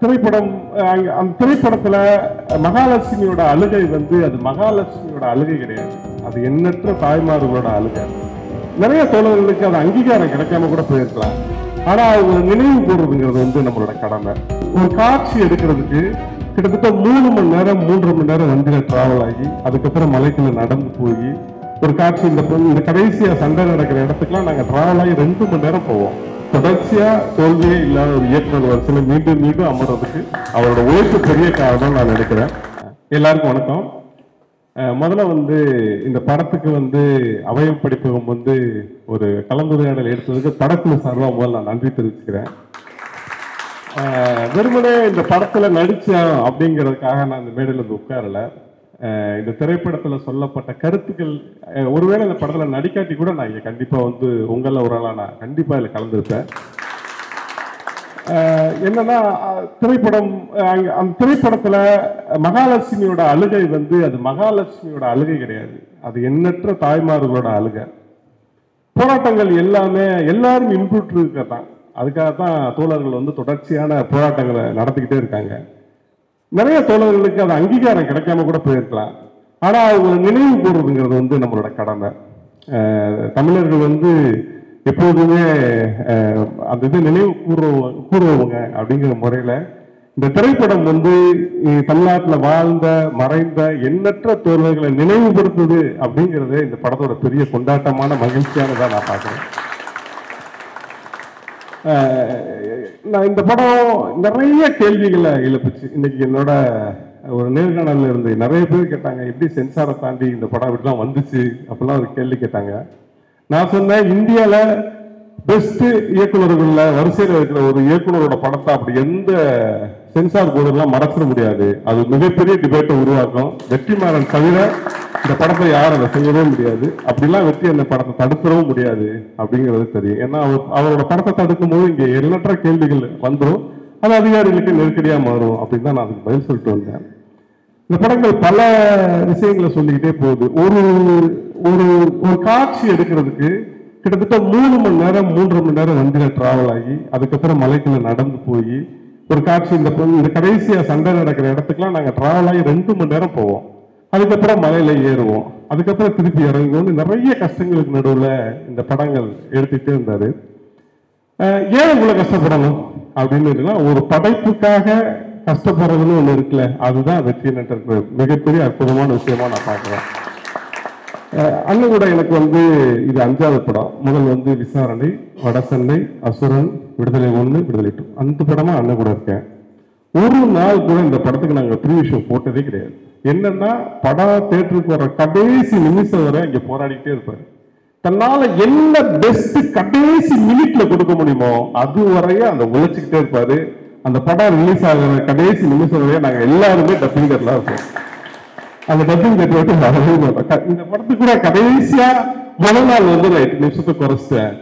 திரைப்படம் அந்த திரைப்படத்துல மகாலட்சுமியோட அழுகை வந்து அது மகாலட்சுமியோட அழுகை கிடையாது, அது எண்ணற்ற தாய்மார்களோட அழுகை. நிறைய தோழர்களுக்கு அது அங்கீகாரம் கிடைக்காம கூட போயிருக்கலாம். ஆனா அவங்க நினைவு கூறுறதுங்கிறது வந்து நம்மளோட கடமை. ஒரு காட்சி எடுக்கிறதுக்கு கிட்டத்தட்ட 3 மணி நேரம் 3.5 மணி நேரம் வண்டியில டிராவல் ஆகி அதுக்கப்புறம் மலைக்குள்ள நடந்து போய் ஒரு காட்சி இந்த கடைசியா சண்டை நடக்கிற இடத்துக்குலாம் நாங்க டிராவல் ஆகி 2 மணி நேரம் போவோம். தொடர்ச்சியா தோல்வியே இல்லாத ஒரு இயக்குனர் வரிசையில மீண்டும் மீண்டும் அமர்றதுக்கு அவரோட உழைப்பு பெரிய காரணம் நான் நினைக்கிறேன். எல்லாருக்கும் வணக்கம். முதல்ல வந்து இந்த படத்துக்கு வந்து அவயம் படிப்பகம் வந்து ஒரு கலந்துரையாடல் எடுத்ததுக்கு படக்குழு சார்பாக முதல்ல நான் நன்றி தெரிவிச்சுக்கிறேன். வெறுமனே இந்த படத்துல நடிச்சேன் அப்படிங்கிறதுக்காக நான் இந்த மேடையில் வந்து உட்காரல. இந்த திரைப்படத்துல சொல்லப்பட்ட கருத்துக்கள் ஒருவேளை இந்த படத்துல நடிக்காட்டி கூட நான் இங்க கண்டிப்பா வந்து உங்கள ஒரு ஆளா நான் கண்டிப்பா இதுல கலந்துருப்பேன். என்னன்னா திரைப்படம் அந்த திரைப்படத்துல மகாலட்சுமியோட அழுகை வந்து அது மகாலட்சுமியோட அழுகை கிடையாது, அது எண்ணற்ற தாய்மார்களோட அழுகை. போராட்டங்கள் எல்லாமே எல்லாரும் இன்புற்று இருக்கத்தான், அதுக்காகத்தான் தோழர்கள் வந்து தொடர்ச்சியான போராட்டங்களை நடத்திக்கிட்டே இருக்காங்க. நிறைய தோழர்களுக்கு அது அங்கீகாரம் கிடைக்காம கூட போயிருக்கலாம். ஆனா அவங்க நினைவு கூறுறதுங்கிறது வந்து நம்மளோட கடமை. தமிழர்கள் வந்து எப்போதுமே அந்த இது நினைவு கூறுவவங்க அப்படிங்கிற முறையில இந்த திரைப்படம் வந்து தமிழ்நாட்டில் வாழ்ந்த மறைந்த எண்ணற்ற தோழர்களை நினைவுபடுத்துது அப்படிங்கிறது இந்த படத்தோட பெரிய கொண்டாட்டமான மகிழ்ச்சியானதா நான் பார்க்கிறேன். நான் இந்த படம் நிறைய கேள்விகளை எழுப்புச்சு. இன்னைக்கு என்னோட ஒரு நேர்காணல இருந்து நிறைய பேர் கேட்டாங்க, எப்படி சென்சாரை தாண்டி இந்த படம் இப்படிலாம் வந்துச்சு அப்படிலாம் ஒரு கேள்வி கேட்டாங்க. நான் சொன்னேன், இந்தியால பெஸ்ட் இயக்குநர்கள்ல வரிசையில் இருக்கிற ஒரு இயக்குனரோட படத்தை அப்படி எந்த சென்சார் போர்டெல்லாம் மறைச்சிட முடியாது, அது மிகப்பெரிய டிபேட்டை உருவாக்கும். வெற்றிமாறன் தவிர இந்த படத்தை யாரும் அதை செய்யவே முடியாது, அப்படிலாம் வெற்றி அந்த படத்தை தடுக்கிறவும் முடியாது அப்படிங்கிறது தெரியும். ஏன்னா அவரோட படத்தை தடுக்கும் போது இங்கே எண்ணற்ற கேள்விகள் வந்துடும், அது அதிகாரிகளுக்கு நெருக்கடியா மாறும் அப்படின்னு தான் நான் அதுக்கு பதில் சொல்லிட்டு வந்தேன். இந்த படங்கள் பல விஷயங்களை சொல்லிக்கிட்டே போகுது. ஒரு ஒரு ஒரு காட்சி எடுக்கிறதுக்கு கிட்டத்தட்ட 3 மணி நேரம் 3.5 மணி நேரம் வண்டியில டிராவல் ஆகி அதுக்கப்புறம் மலைக்குள்ள நடந்து போய் ஒரு காட்சி இந்த கடைசியா சண்டை நடக்கிற இடத்துக்குலாம் நாங்க டிராவல் ஆகி 2 மணி நேரம் போவோம். அதுக்கப்புறம் மலையில ஏறுவோம், அதுக்கப்புறம் திருப்பி இறங்குவோம். நிறைய கஷ்டங்களுக்கு நடுவுல இந்த படங்கள் எடுத்துக்கிட்டே இருந்தாரு. ஏன் இவ்வளவு கஷ்டப்படணும் அப்படின்னு ஒரு படைப்புக்காக கஷ்டப்படுறதுன்னு ஒண்ணு இருக்குல்ல, அதுதான் வெற்றி நட்ட மிகப்பெரிய அற்புதமான விஷயமா நான் பார்க்கிறேன். அண்ணன் கூட எனக்கு வந்து இது 5வது படம். முதல் வந்து விசாரணை, வடசென்னை, அசுரன், விடுதலை 1, விடுதலை 2, அந்த படமா அண்ணன் கூட இருக்கேன். ஒரு நாள் கூட இந்த படத்துக்கு நாங்க ப்ரீவியூ ஷோ போட்டதே கிடையாது. என்னன்னா படம் தேட்டருக்கு வர கடைசி நிமிஷம் வரை இங்க போராடிட்டே இருப்பாரு. தன்னால என்ன பெஸ்ட் கடைசி மினிட்ல கொடுக்க முடியுமோ அது வரைய அந்த உழைச்சுக்கிட்டே இருப்பாரு. அந்த படம் ரிலீஸ் ஆகிற கடைசி நிமிஷம் வரைய நாங்க எல்லாருமே டப்பிங் தேட்டர்ல இருப்போம். அந்த டப்பிங் தேட்டர் விட்டு வரவே மாட்டோம். இந்த படத்துக்கு கூட கடைசியா முதல் நாள் வந்து 8 நிமிஷத்தை குறைச்சிட்டேன்,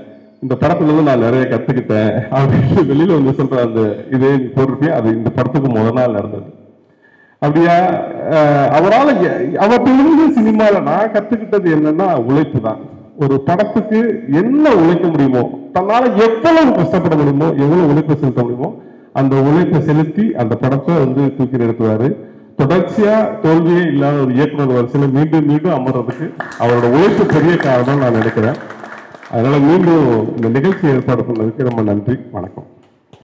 இந்த படத்துல இருந்து நான் நிறைய கத்துக்கிட்டேன் அப்படின்னு வெளியில வந்து சொல்ற அந்த இதே போட்டிருப்பேன். அது இந்த படத்துக்கு முதல் நாள் நடந்தது. அப்படியா அவரால் அவற்றிலிருந்து சினிமாவில் நான் கத்துக்கிட்டது என்னன்னா உழைப்பு தான். ஒரு படத்துக்கு என்ன உழைக்க முடியுமோ, தன்னால எவ்வளவு கஷ்டப்பட முடியுமோ, எவ்வளவு உழைப்பு செலுத்த முடியுமோ அந்த உழைப்பை செலுத்தி அந்த படத்தை வந்து தூக்கி நிறுத்துவாரு. தொடர்ச்சியா தோல்வியே இல்லாத ஒரு இயக்குனர் வரிசையில மீண்டும் மீண்டும் அமர்றதுக்கு அவரோட உழைப்பு பெரிய காரணம் நான் நினைக்கிறேன். அதனால மீண்டும் இந்த நிகழ்ச்சி ஏற்பாடு பண்ணதுக்கு ரொம்ப நன்றி. வணக்கம்.